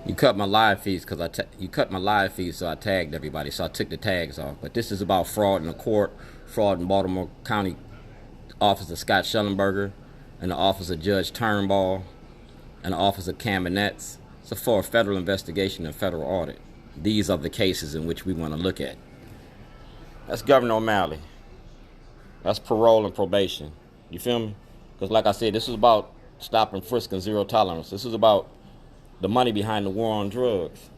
You cut my live feeds because you cut my live feeds, so I tagged everybody. So I took the tags off. But this is about fraud in the court, fraud in Baltimore County Office of Scott Shellenberger, and the Office of Judge Turnbull, and the Office of Kenneth. So for a federal investigation and federal audit. These are the cases in which we want to look at. That's Governor O'Malley. That's parole and probation. You feel me? Because like I said, this is about stopping, frisk, and zero tolerance. This is about the money behind the war on drugs.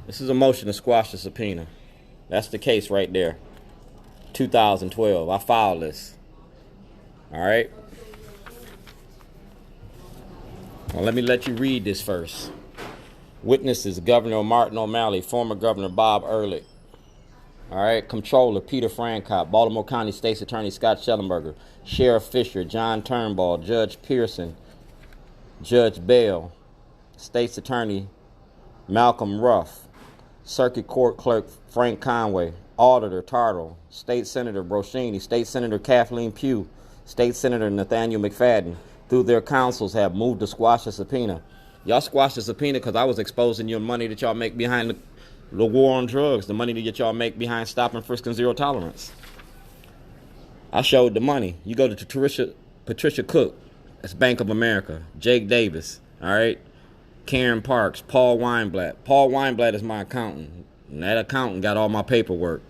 This is a motion to squash the subpoena. That's the case right there. 2012. I filed this. All right? Well, let me let you read this first. Witnesses: Governor Martin O'Malley, former Governor Bob Ehrlich. All right, Comptroller Peter Francott, Baltimore County State's Attorney Scott Shellenberger, Sheriff Fisher, John Turnbull, Judge Pearson, Judge Bell, State's Attorney Malcolm Ruff, Circuit Court Clerk Frank Conway, Auditor Tartle, State Senator Broschini, State Senator Kathleen Pugh, State Senator Nathaniel McFadden, through their councils, have moved to squash the subpoena. Y'all squashed the subpoena because I was exposing your money that y'all make behind the war on drugs, the money that y'all make behind stopping, frisk, and zero tolerance. I showed the money. You go to Patricia Cook, that's Bank of America, Jake Davis, all right, Karen Parks, Paul Weinblatt. Paul Weinblatt is my accountant, and that accountant got all my paperwork.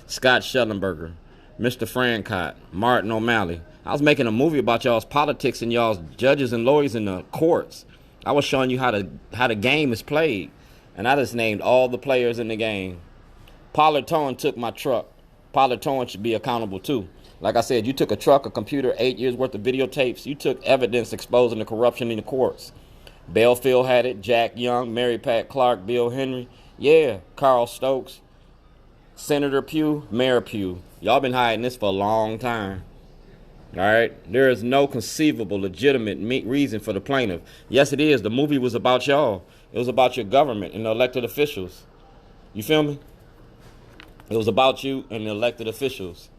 Scott Shellenberger, Mr. Francott, Martin O'Malley. I was making a movie about y'all's politics and y'all's judges and lawyers in the courts. I was showing you how the game is played. And I just named all the players in the game. Pollard Towing took my truck. Pollard Towing should be accountable too. Like I said, you took a truck, a computer, 8 years worth of videotapes. You took evidence exposing the corruption in the courts. Belfield had it, Jack Young, Mary Pat Clark, Bill Henry. Yeah, Carl Stokes, Senator Pugh, Mayor Pugh. Y'all been hiding this for a long time. All right? There is no conceivable, legitimate reason for the plaintiff. Yes, it is. The movie was about y'all. It was about your government and the elected officials. You feel me? It was about you and the elected officials.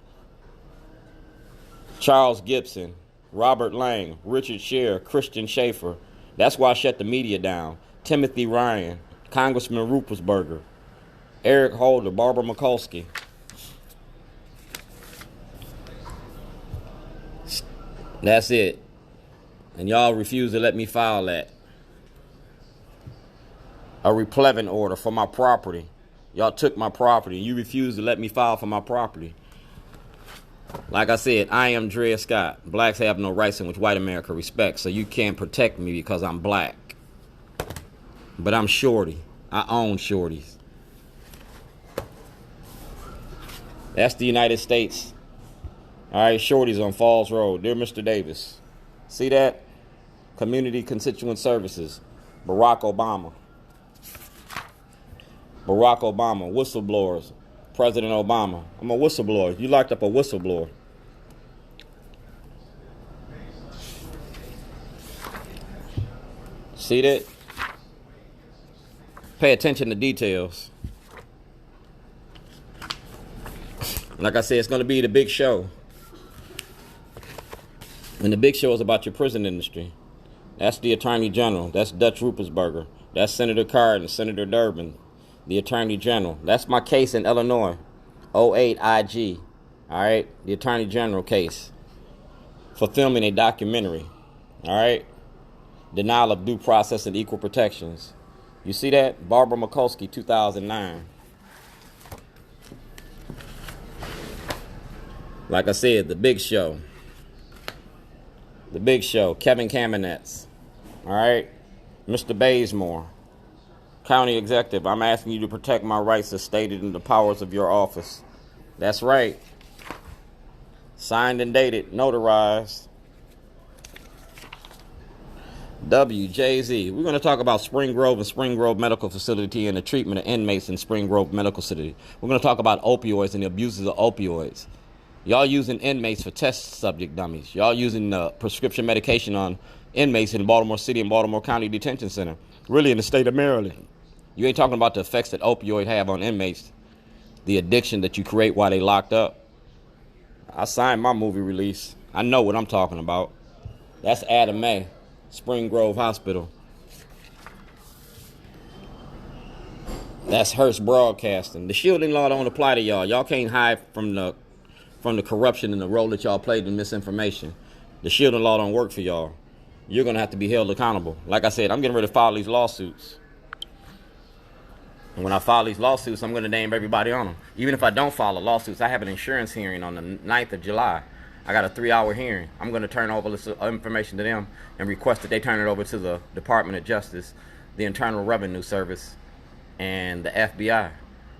Charles Gibson, Robert Lang, Richard Scher, Christian Schaefer. That's why I shut the media down. Timothy Ryan, Congressman Ruppersberger, Eric Holder, Barbara Mikulski. That's it. And y'all refuse to let me file that. A replevin order for my property. Y'all took my property. You refuse to let me file for my property. Like I said, I am Drea Scott. Blacks have no rights in which white America respects, so you can't protect me because I'm black. But I'm Shorty. I own Shorties. That's the United States. All right, Shorties on Falls Road. Dear Mr. Davis. See that? Community Constituent Services. Barack Obama. Barack Obama. Whistleblowers. President Obama. I'm a whistleblower. You locked up a whistleblower. See that? Pay attention to details. Like I said, it's going to be the big show. And the big show is about your prison industry. That's the Attorney General. That's Dutch Ruppersberger. That's Senator Caryn, Senator Durbin, the Attorney General. That's my case in Illinois, 08 IG. All right, the Attorney General case for filming a documentary. All right, denial of due process and equal protections. You see that? Barbara Mikulski, 2009. Like I said, the big show. The big show, Kevin Kamenetz. All right? Mr. Bazemore, County Executive, I'm asking you to protect my rights as stated in the powers of your office. That's right. Signed and dated, notarized. WJZ. We're going to talk about Spring Grove and Spring Grove Medical Facility and the treatment of inmates in Spring Grove Medical Facility. We're going to talk about opioids and the abuses of opioids. Y'all using inmates for test subject dummies. Y'all using prescription medication on inmates in Baltimore City and Baltimore County Detention Center. Really in the state of Maryland. You ain't talking about the effects that opioids have on inmates. The addiction that you create while they locked up. I signed my movie release. I know what I'm talking about. That's Adam May, Spring Grove Hospital. That's Hearst Broadcasting. The shielding law don't apply to y'all. Y'all can't hide from the corruption and the role that y'all played in misinformation. The shielding law don't work for y'all. You're going to have to be held accountable. Like I said, I'm getting ready to file these lawsuits. And when I file these lawsuits, I'm going to name everybody on them. Even if I don't file the lawsuits, I have an insurance hearing on the 9th of July. I got a 3-hour hearing. I'm going to turn over this information to them and request that they turn it over to the Department of Justice, the Internal Revenue Service, and the FBI.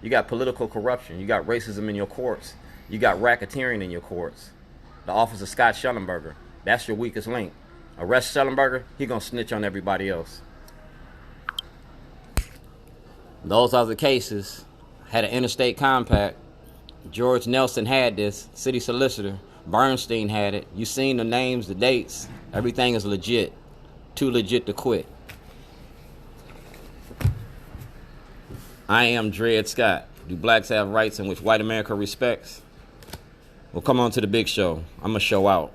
You got political corruption. You got racism in your courts. You got racketeering in your courts. The office of Scott Shellenberger. That's your weakest link. Arrest Shellenberger, he gonna snitch on everybody else. Those other cases had an interstate compact. George Nelson had this. City solicitor. Bernstein had it. You seen the names, the dates. Everything is legit. Too legit to quit. I am Dred Scott. Do blacks have rights in which white America respects? Well, come on to the big show. I'm going to show out.